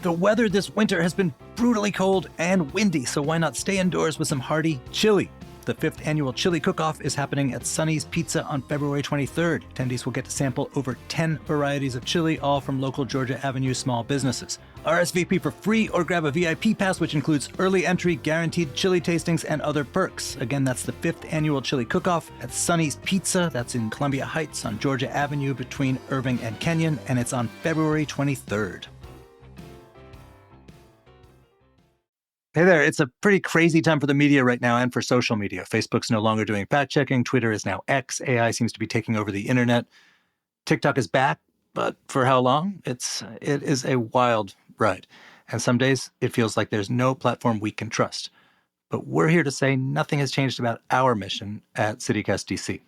The weather this winter has been brutally cold and windy, so why not stay indoors with some hearty chili? The 5th annual Chili Cook-Off is happening at Sonny's Pizza on February 23rd. Attendees will get to sample over 10 varieties of chili, all from local Georgia Avenue small businesses. RSVP for free or grab a VIP pass, which includes early entry, guaranteed chili tastings, and other perks. Again, that's the 5th annual Chili Cook-Off at Sonny's Pizza. That's in Columbia Heights on Georgia Avenue between Irving and Kenyon, and it's on February 23rd. Hey there, it's a pretty crazy time for the media right now and for social media. Facebook's no longer doing fact-checking. Twitter is now X. AI seems to be taking over the internet. TikTok is back, but for how long? It is a wild ride. And some days it feels like there's no platform we can trust. But we're here to say nothing has changed about our mission at CityCast DC.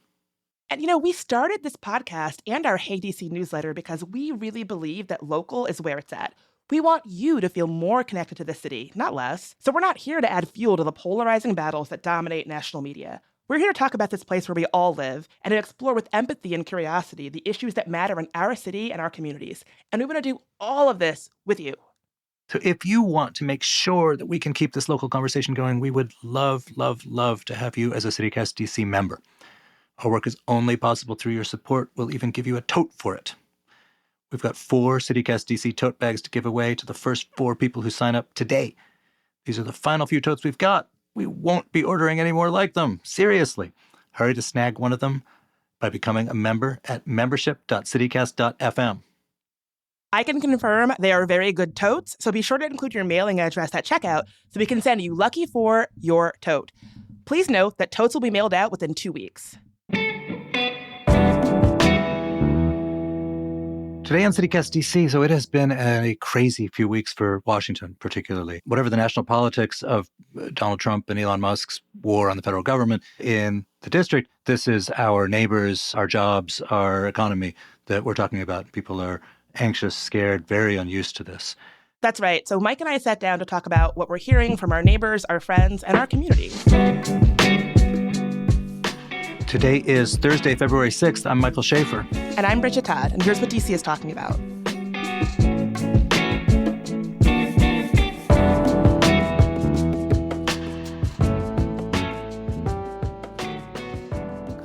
And, we started this podcast and our Hey DC newsletter because we really believe that local is where it's at. We want you to feel more connected to the city, not less. So we're not here to add fuel to the polarizing battles that dominate national media. We're here to talk about this place where we all live and to explore with empathy and curiosity the issues that matter in our city and our communities. And we want to do all of this with you. So if you want to make sure that we can keep this local conversation going, we would love, love, love to have you as a CityCast DC member. Our work is only possible through your support. We'll even give you a tote for it. We've got 4 CityCast DC tote bags to give away to the first 4 people who sign up today. These are the final few totes we've got. We won't be ordering any more like them. Seriously. Hurry to snag one of them by becoming a member at membership.citycast.fm. I can confirm they are very good totes, so be sure to include your mailing address at checkout so we can send you lucky for your tote. Please note that totes will be mailed out within 2 weeks. Today on CityCast DC, so it has been a crazy few weeks for Washington, particularly. Whatever the national politics of Donald Trump and Elon Musk's war on the federal government in the district, this is our neighbors, our jobs, our economy that we're talking about. People are anxious, scared, very unused to this. That's right. So Mike and I sat down to talk about what we're hearing from our neighbors, our friends, and our community. Today is Thursday, February 6th. I'm Michael Schaefer. And I'm Bridget Todd, and here's what DC is talking about.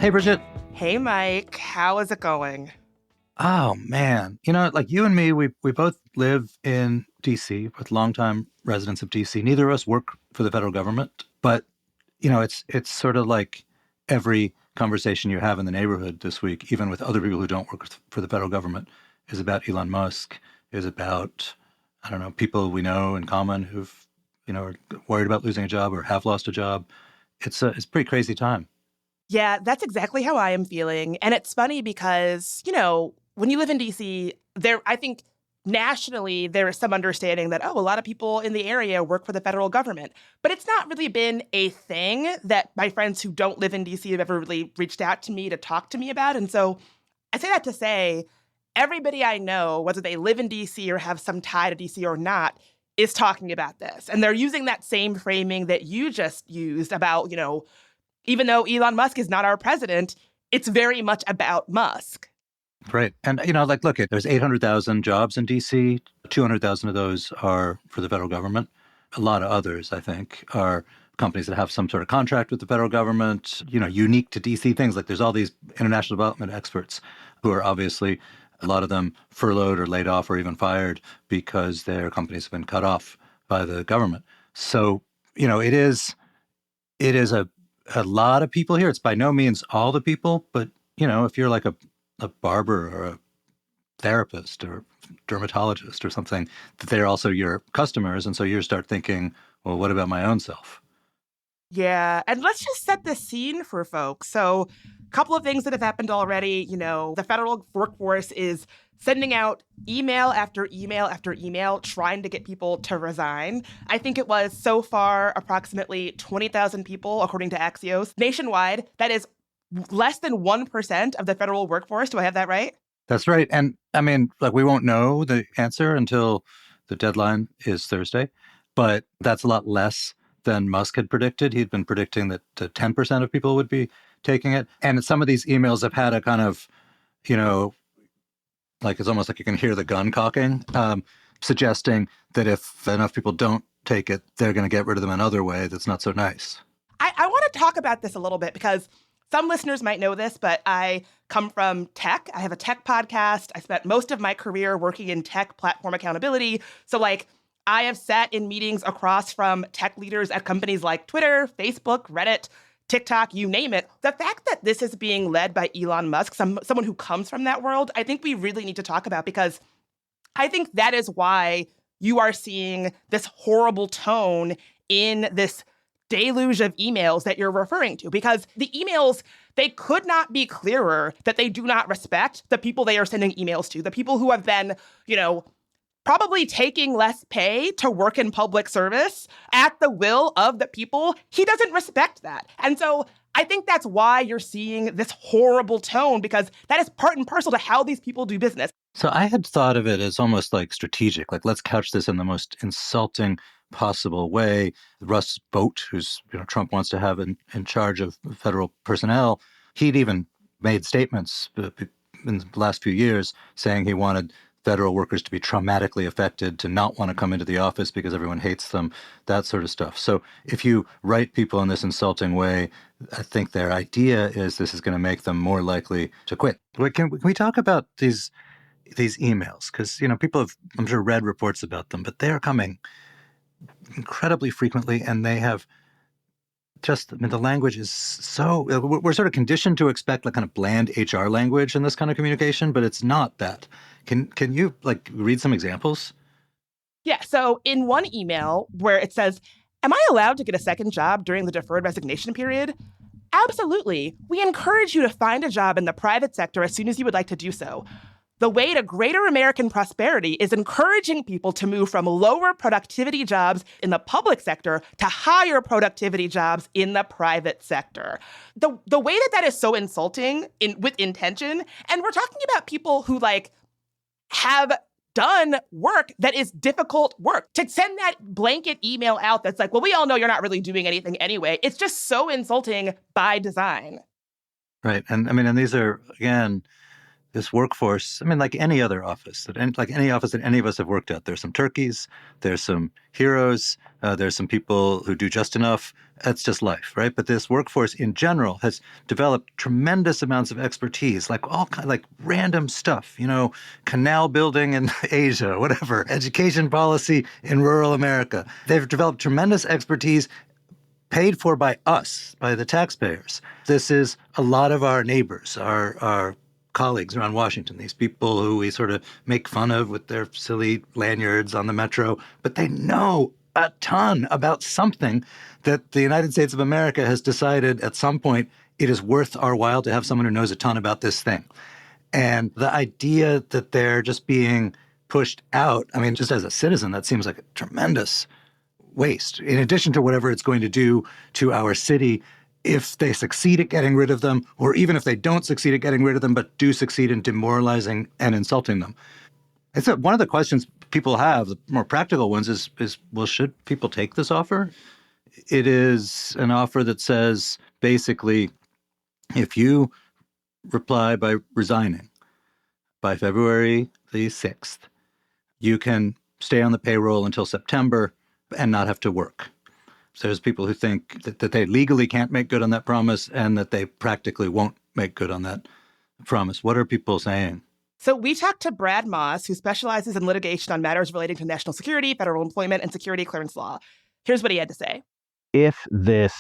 Hey, Bridget. Hey, Mike. How is it going? Oh, man. Like you and me, we both live in D.C. with longtime residents of D.C. Neither of us work for the federal government, but, it's sort of like every conversation you have in the neighborhood this week, even with other people who don't work for the federal government, is about Elon Musk, is about, people we know in common who've, are worried about losing a job or have lost a job. It's a pretty crazy time. Yeah, that's exactly how I am feeling. And it's funny because, when you live in D.C., I think nationally, there is some understanding that, a lot of people in the area work for the federal government. But it's not really been a thing that my friends who don't live in D.C. have ever really reached out to me to talk to me about. And so I say that to say everybody I know, whether they live in D.C. or have some tie to D.C. or not, is talking about this. And they're using that same framing that you just used about, even though Elon Musk is not our president, it's very much about Musk. Right. And, look, there's 800,000 jobs in D.C. 200,000 of those are for the federal government. A lot of others, I think, are companies that have some sort of contract with the federal government, unique to D.C. things. Like there's all these international development experts who are obviously, a lot of them furloughed or laid off or even fired because their companies have been cut off by the government. So, it is a lot of people here. It's by no means all the people, but, if you're like a barber or a therapist or dermatologist or something, that they're also your customers. And so you start thinking, well, what about my own self? Yeah. And let's just set the scene for folks. So a couple of things that have happened already. The federal workforce is sending out email after email after email trying to get people to resign. I think it was so far approximately 20,000 people, according to Axios. Nationwide, that is less than 1% of the federal workforce. Do I have that right? That's right. And we won't know the answer until the deadline is Thursday, but that's a lot less than Musk had predicted. He'd been predicting that 10% of people would be taking it. And some of these emails have had a kind of, it's almost like you can hear the gun cocking. suggesting that if enough people don't take it, they're going to get rid of them another way that's not so nice. I want to talk about this a little bit because some listeners might know this, but I come from tech. I have a tech podcast. I spent most of my career working in tech platform accountability. So I have sat in meetings across from tech leaders at companies like Twitter, Facebook, Reddit, TikTok, you name it. The fact that this is being led by Elon Musk, someone who comes from that world, I think we really need to talk about, because I think that is why you are seeing this horrible tone in this deluge of emails that you're referring to, because the emails, they could not be clearer that they do not respect the people they are sending emails to, the people who have been, probably taking less pay to work in public service at the will of the people. He doesn't respect that. And so I think that's why you're seeing this horrible tone, because that is part and parcel to how these people do business. So I had thought of it as almost like strategic, like let's couch this in the most insulting possible way. Russ Vought, who's Trump wants to have in charge of federal personnel, he'd even made statements in the last few years saying he wanted federal workers to be traumatically affected, to not want to come into the office because everyone hates them, that sort of stuff. So if you write people in this insulting way, I think their idea is this is going to make them more likely to quit. Can we talk about these emails? Because, people have, I'm sure, read reports about them, but they're coming incredibly frequently, and they have the language is so, we're sort of conditioned to expect kind of bland HR language in this kind of communication, but it's not that. Can you read some examples? Yeah. So in one email where it says, "Am I allowed to get a second job during the deferred resignation period?" Absolutely. We encourage you to find a job in the private sector as soon as you would like to do so. The way to greater American prosperity is encouraging people to move from lower productivity jobs in the public sector to higher productivity jobs in the private sector. The way that is so insulting with intention, and we're talking about people who have done work that is difficult work. To send that blanket email out that's well, we all know you're not really doing anything anyway. It's just so insulting by design. Right. And these are, again, this workforce, like any other office, like any office that any of us have worked at, there's some turkeys, there's some heroes, there's some people who do just enough. That's just life, right? But this workforce in general has developed tremendous amounts of expertise, all kind of random stuff, canal building in Asia, whatever, education policy in rural America. They've developed tremendous expertise paid for by us, by the taxpayers. This is a lot of our neighbors, our colleagues around Washington, these people who we sort of make fun of with their silly lanyards on the metro, but they know a ton about something that the United States of America has decided at some point it is worth our while to have someone who knows a ton about this thing. And the idea that they're just being pushed out, just as a citizen, that seems like a tremendous waste, in addition to whatever it's going to do to our city if they succeed at getting rid of them, or even if they don't succeed at getting rid of them, but do succeed in demoralizing and insulting them. It's one of the questions people have, the more practical ones, is, well, should people take this offer? It is an offer that says, basically, if you reply by resigning by February the 6th, you can stay on the payroll until September and not have to work. So there's people who think that they legally can't make good on that promise and that they practically won't make good on that promise. What are people saying? So we talked to Brad Moss, who specializes in litigation on matters relating to national security, federal employment, and security clearance law. Here's what he had to say. If this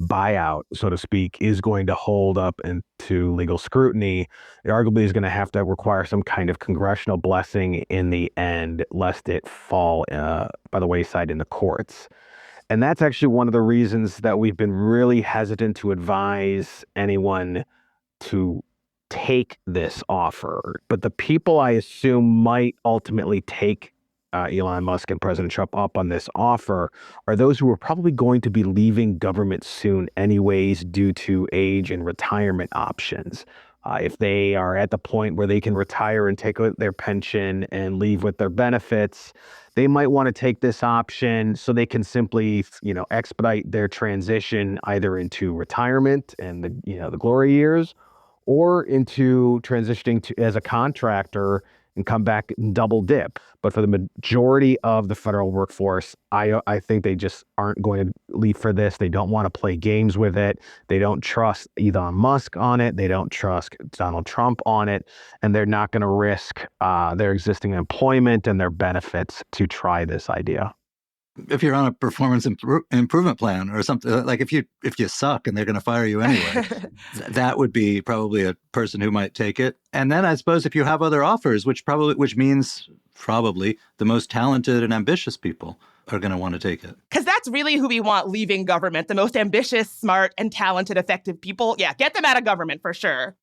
buyout, so to speak, is going to hold up into legal scrutiny, it arguably is going to have to require some kind of congressional blessing in the end, lest it fall by the wayside in the courts. And that's actually one of the reasons that we've been really hesitant to advise anyone to take this offer. But the people I assume might ultimately take Elon Musk and President Trump up on this offer are those who are probably going to be leaving government soon anyways due to age and retirement options. If they are at the point where they can retire and take their pension and leave with their benefits, they might want to take this option so they can simply, expedite their transition either into retirement and the glory years, or into transitioning to as a contractor and come back and double dip. But for the majority of the federal workforce, I think they just aren't going to leave for this. They don't want to play games with it. They don't trust Elon Musk on it. They don't trust Donald Trump on it. And they're not going to risk their existing employment and their benefits to try this idea. If you're on a performance improvement plan or something, like if you suck and they're going to fire you anyway, that would be probably a person who might take it. And then I suppose if you have other offers, which means probably the most talented and ambitious people are going to want to take it. Because that's really who we want leaving government, the most ambitious, smart, and talented, effective people. Yeah, get them out of government for sure.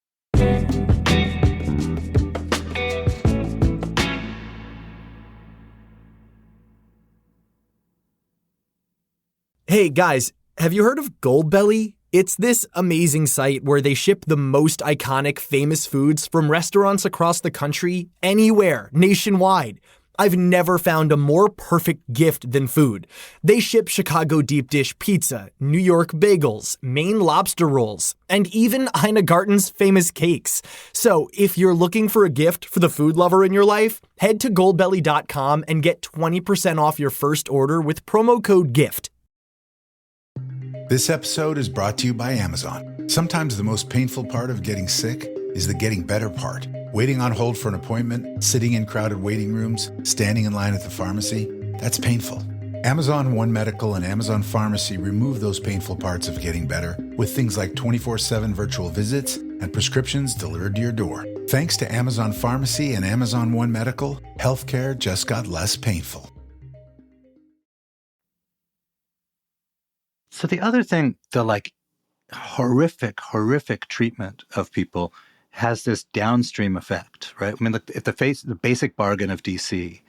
Hey guys, have you heard of Goldbelly? It's this amazing site where they ship the most iconic, famous foods from restaurants across the country, anywhere, nationwide. I've never found a more perfect gift than food. They ship Chicago deep dish pizza, New York bagels, Maine lobster rolls, and even Ina Garten's famous cakes. So if you're looking for a gift for the food lover in your life, head to goldbelly.com and get 20% off your first order with promo code GIFT. This episode is brought to you by Amazon. Sometimes the most painful part of getting sick is the getting better part. Waiting on hold for an appointment, sitting in crowded waiting rooms, standing in line at the pharmacy, that's painful. Amazon One Medical and Amazon Pharmacy remove those painful parts of getting better with things like 24/7 virtual visits and prescriptions delivered to your door. Thanks to Amazon Pharmacy and Amazon One Medical, healthcare just got less painful. So the other thing, the horrific treatment of people has this downstream effect, right? I mean, if the basic bargain of DC,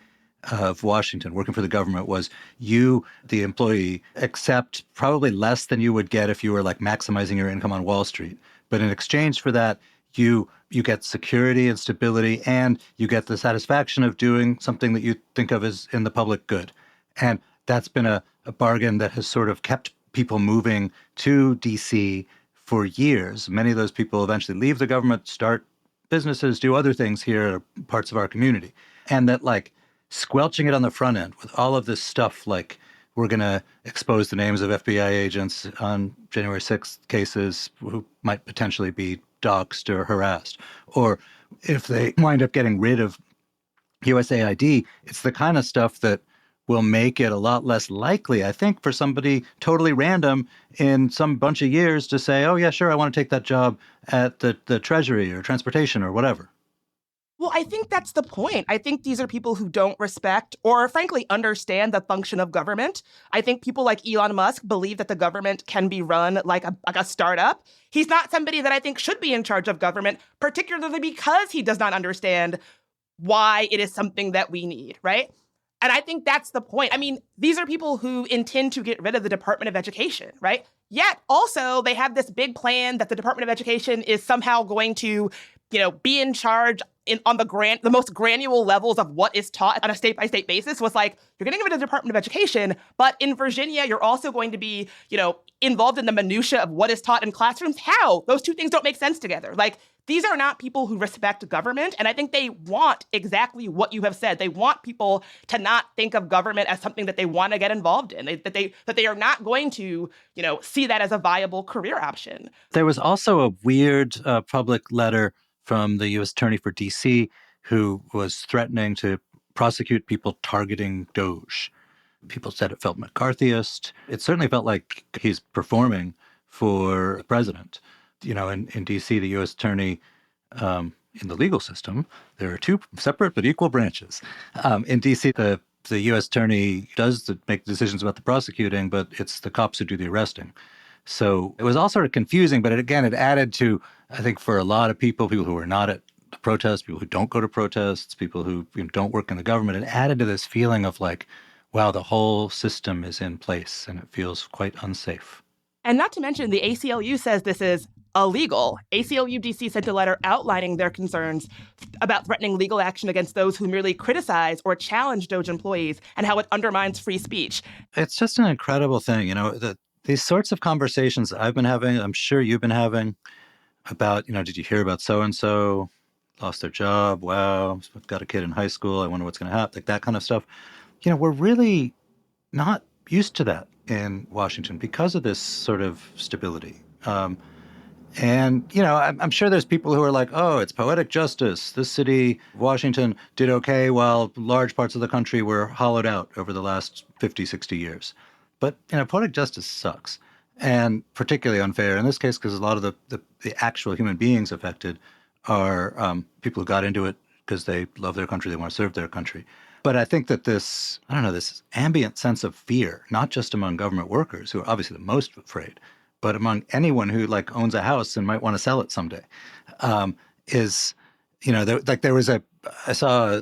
of Washington, working for the government was you, the employee, accept probably less than you would get if you were maximizing your income on Wall Street. But in exchange for that, you get security and stability, and you get the satisfaction of doing something that you think of as in the public good. And that's been a bargain that has sort of kept people moving to DC for years. Many of those people eventually leave the government, start businesses, do other things here at parts of our community. And that squelching it on the front end with all of this stuff, we're going to expose the names of FBI agents on January 6th cases who might potentially be doxxed or harassed. Or if they wind up getting rid of USAID, it's the kind of stuff that will make it a lot less likely, I think, for somebody totally random in some bunch of years to say, oh, yeah, sure, I want to take that job at the Treasury or transportation or whatever. Well, I think that's the point. I think these are people who don't respect or, frankly, understand the function of government. I think people like Elon Musk believe that the government can be run like a startup. He's not somebody that I think should be in charge of government, particularly because he does not understand why it is something that we need, right? And I think that's the point. I mean, these are people who intend to get rid of the Department of Education, right? Yet also they have this big plan that the Department of Education is somehow going to, be in charge on the most granular levels of what is taught on a state-by-state basis. Was you're getting rid of the Department of Education, but in Virginia, you're also going to be, involved in the minutia of what is taught in classrooms. How? Those two things don't make sense together. These are not people who respect government, and I think they want exactly what you have said. They want people to not think of government as something that they want to get involved in, that they are not going to, see that as a viable career option. There was also a weird public letter from the U.S. Attorney for D.C. who was threatening to prosecute people targeting DOGE. People said it felt McCarthyist. It certainly felt like he's performing for the president. In D.C., the U.S. Attorney, in the legal system, there are two separate but equal branches. In D.C., the U.S. Attorney does make decisions about the prosecuting, but it's the cops who do the arresting. So it was all sort of confusing, but it added to, I think, for a lot of people who are not at the protests, people who don't go to protests, people who don't work in the government, it added to this feeling of wow, the whole system is in place and it feels quite unsafe. And not to mention, the ACLU says this is illegal. ACLU DC sent a letter outlining their concerns about threatening legal action against those who merely criticize or challenge DOGE employees and how it undermines free speech. It's just an incredible thing, these sorts of conversations I've been having, I'm sure you've been having about, did you hear about so-and-so? lost their job. Wow, I've got a kid in high school. I wonder what's going to happen. Like that kind of stuff. You know, we're really not used to that in Washington because of this sort of stability. And, you know, I'm sure there's people who are like, oh, it's poetic justice. This city, Washington, did okay while large parts of the country were hollowed out over the last 50, 60 years. But, you know, poetic justice sucks. And particularly unfair in this case because a lot of the actual human beings affected are people who got into it because they love their country, they want to serve their country. But I think that this ambient sense of fear, not just among government workers, who are obviously the most afraid, but among anyone who like owns a house and might want to sell it someday, is, you know, I saw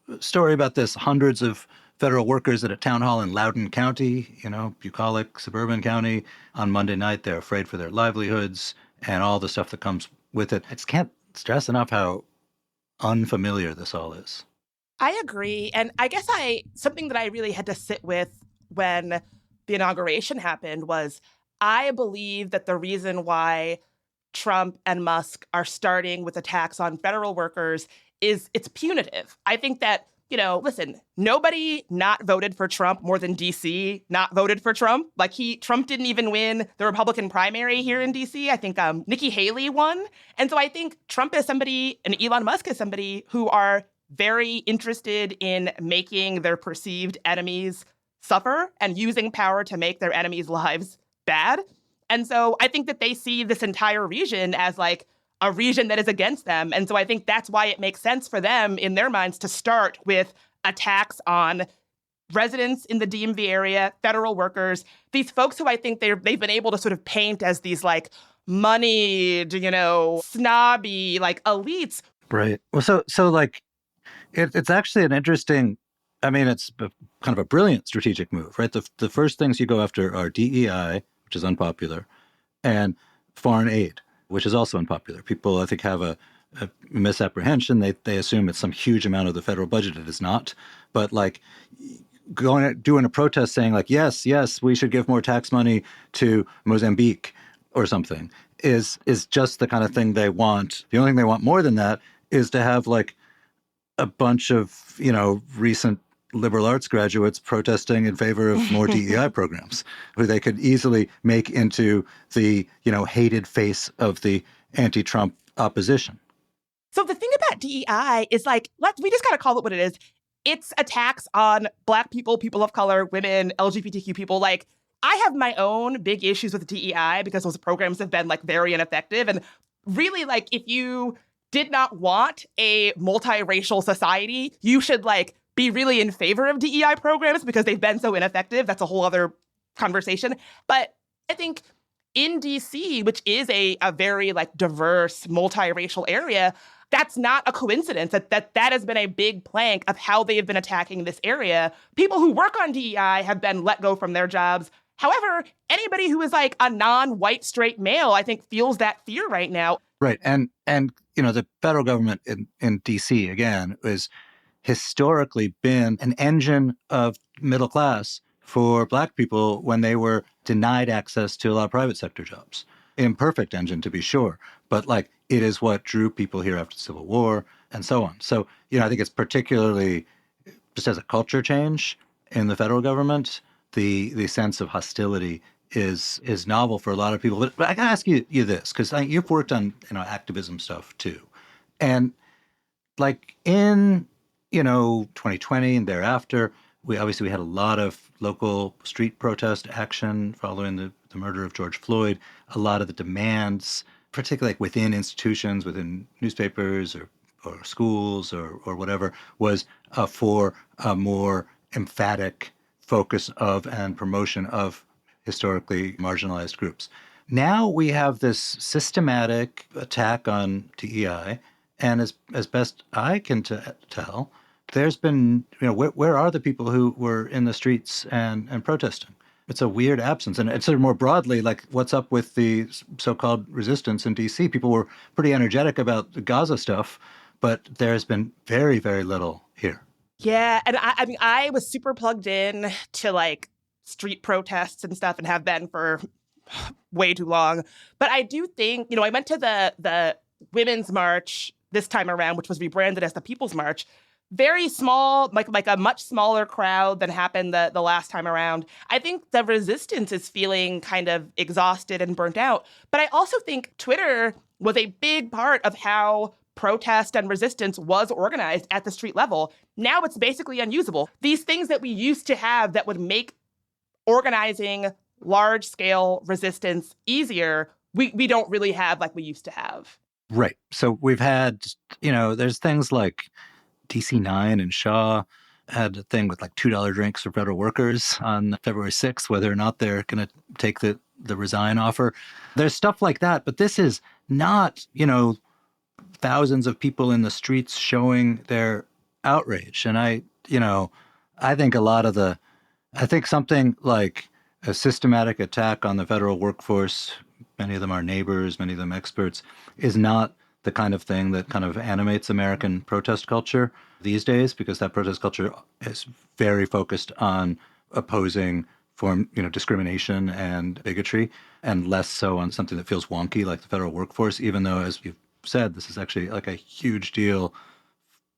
a story about this, hundreds of federal workers at a town hall in Loudoun County, you know, bucolic suburban county, on Monday night. They're afraid for their livelihoods and all the stuff that comes with it. I just can't stress enough how unfamiliar this all is. I agree. And I guess something that I really had to sit with when the inauguration happened was I believe that the reason why Trump and Musk are starting with attacks on federal workers is it's punitive. I think that, you know, listen, nobody not voted for Trump more than DC not voted for Trump. Like Trump didn't even win the Republican primary here in DC. I think Nikki Haley won. And so I think Trump is somebody and Elon Musk is somebody who are very interested in making their perceived enemies suffer and using power to make their enemies' lives bad. And so I think that they see this entire region as like a region that is against them. And so I think that's why it makes sense for them in their minds to start with attacks on residents in the DMV area, federal workers, these folks who I think they've been able to sort of paint as these like moneyed, you know, snobby, like elites. Right. Well, so like it's actually an interesting, I mean, it's kind of a brilliant strategic move, right? The first things you go after are DEI, which is unpopular, and foreign aid, which is also unpopular. People, I think, have a misapprehension. They assume it's some huge amount of the federal budget. It is not. But like doing a protest saying like, yes, we should give more tax money to Mozambique or something is just the kind of thing they want. The only thing they want more than that is to have like a bunch of, you know, recent liberal arts graduates protesting in favor of more DEI programs, who they could easily make into the, you know, hated face of the anti-Trump opposition. So the thing about DEI is like, we just got to call it what it is. It's attacks on Black people, people of color, women, LGBTQ people. Like, I have my own big issues with DEI because those programs have been like very ineffective. And really, like, if you did not want a multiracial society, you should like be really in favor of DEI programs because they've been so ineffective. That's a whole other conversation. But I think in DC, which is a very like diverse, multiracial area, that's not a coincidence that has been a big plank of how they have been attacking this area. People who work on DEI have been let go from their jobs. However, anybody who is like a non-white straight male, I think, feels that fear right now. Right. And you know, the federal government in DC, again, is historically been an engine of middle class for Black people when they were denied access to a lot of private sector jobs. Imperfect engine, to be sure, but like it is what drew people here after the Civil War and so on. So, you know, I think it's particularly just as a culture change in the federal government, the sense of hostility is novel for a lot of people. But I gotta ask you this, because you've worked on, you know, activism stuff too, and like in, you know, 2020 and thereafter, we had a lot of local street protest action following the murder of George Floyd. A lot of the demands, particularly like within institutions, within newspapers or schools or whatever, was for a more emphatic focus of and promotion of historically marginalized groups. Now we have this systematic attack on DEI, and as best I can tell, there's been, you know, where are the people who were in the streets and protesting? It's a weird absence. And it's sort of more broadly, like, what's up with the so-called resistance in D.C.? People were pretty energetic about the Gaza stuff, but there's been very, very little here. Yeah, and I mean, I was super plugged in to like street protests and stuff and have been for way too long. But I do think, you know, I went to the Women's March this time around, which was rebranded as the People's March. Very small, like a much smaller crowd than happened the last time around. I think the resistance is feeling kind of exhausted and burnt out. But I also think Twitter was a big part of how protest and resistance was organized at the street level. Now it's basically unusable. These things that we used to have that would make organizing large-scale resistance easier, we don't really have like we used to have. Right. So we've had, there's things like DC9 and Shaw had a thing with like $2 drinks for federal workers on February 6th, whether or not they're going to take the resign offer. There's stuff like that. But this is not, thousands of people in the streets showing their outrage. And I think I think something like a systematic attack on the federal workforce, many of them are neighbors, many of them experts, is not the kind of thing that kind of animates American protest culture these days, because that protest culture is very focused on opposing discrimination and bigotry, and less so on something that feels wonky like the federal workforce, even though, as you've said, this is actually like a huge deal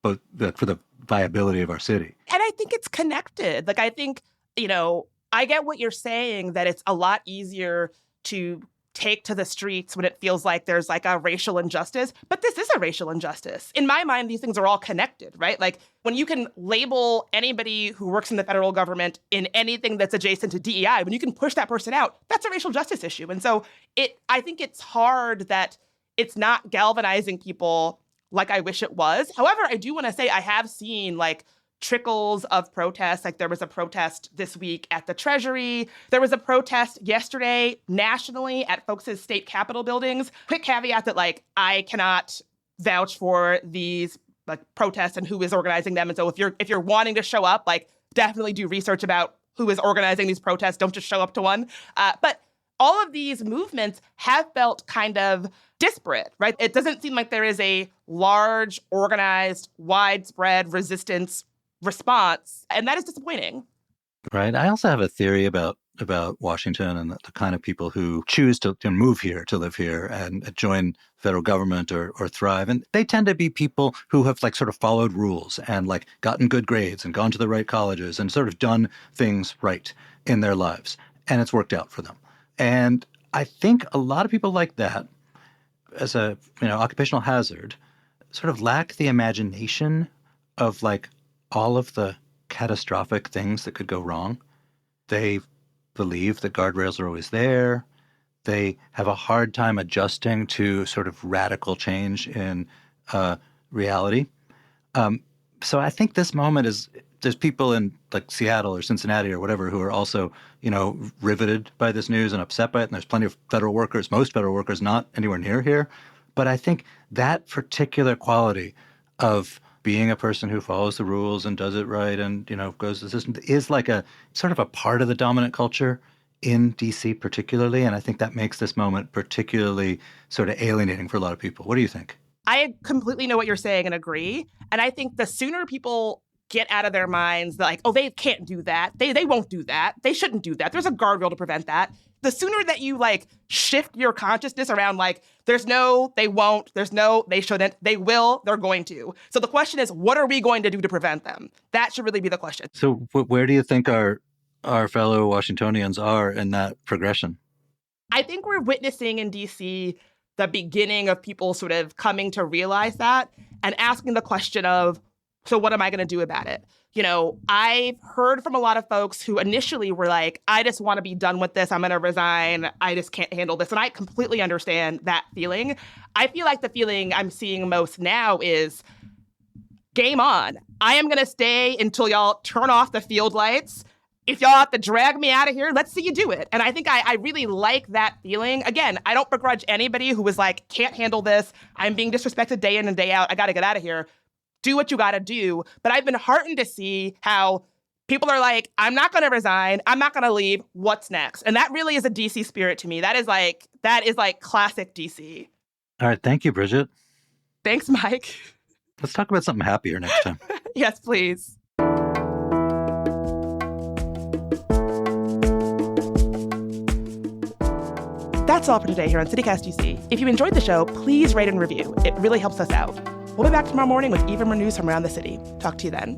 both for the viability of our city. And I think it's connected. Like, I think, I get what you're saying, that it's a lot easier to take to the streets when it feels like there's like a racial injustice. But this is a racial injustice. In my mind, these things are all connected, right? Like when you can label anybody who works in the federal government in anything that's adjacent to DEI, when you can push that person out, that's a racial justice issue. And so I think it's hard that it's not galvanizing people like I wish it was. However, I do want to say I have seen like trickles of protests. Like there was a protest this week at the Treasury. There was a protest yesterday nationally at folks' state capitol buildings. Quick caveat that like I cannot vouch for these like protests and who is organizing them. And so if you're wanting to show up, like definitely do research about who is organizing these protests. Don't just show up to one. But all of these movements have felt kind of disparate, right? It doesn't seem like there is a large, organized, widespread resistance response, and that is disappointing. Right. I also have a theory about Washington and the kind of people who choose to move here, to live here, and join federal government or thrive. And they tend to be people who have like sort of followed rules and like gotten good grades and gone to the right colleges and sort of done things right in their lives. And it's worked out for them. And I think a lot of people like that, as a occupational hazard, sort of lack the imagination of like all of the catastrophic things that could go wrong. They believe that guardrails are always there. They have a hard time adjusting to sort of radical change in reality. So I think this moment there's people in like Seattle or Cincinnati or whatever who are also, riveted by this news and upset by it. And there's plenty of most federal workers not anywhere near here. But I think that particular quality of being a person who follows the rules and does it right and, goes to the system is like a sort of a part of the dominant culture in DC particularly. And I think that makes this moment particularly sort of alienating for a lot of people. What do you think? I completely know what you're saying and agree. And I think the sooner people get out of their minds like, oh, they can't do that. They won't do that. They shouldn't do that. There's a guardrail to prevent that. The sooner that you like shift your consciousness around like, there's no, they won't, there's no, they shouldn't, they will, they're going to. So the question is, what are we going to do to prevent them? That should really be the question. So where do you think our fellow Washingtonians are in that progression? I think we're witnessing in DC the beginning of people sort of coming to realize that and asking the question of, so what am I going to do about it? I've heard from a lot of folks who initially were like, I just want to be done with this. I'm going to resign. I just can't handle this. And I completely understand that feeling. I feel like the feeling I'm seeing most now is game on. I am going to stay until y'all turn off the field lights. If y'all have to drag me out of here, let's see you do it. And I think I really like that feeling. Again, I don't begrudge anybody who was like, can't handle this. I'm being disrespected day in and day out. I got to get out of here. Do what you got to do. But I've been heartened to see how people are like, I'm not going to resign. I'm not going to leave. What's next? And that really is a DC spirit to me. That is like classic DC. All right. Thank you, Bridget. Thanks, Mike. Let's talk about something happier next time. Yes, please. That's all for today here on CityCast DC. If you enjoyed the show, please rate and review. It really helps us out. We'll be back tomorrow morning with even more news from around the city. Talk to you then.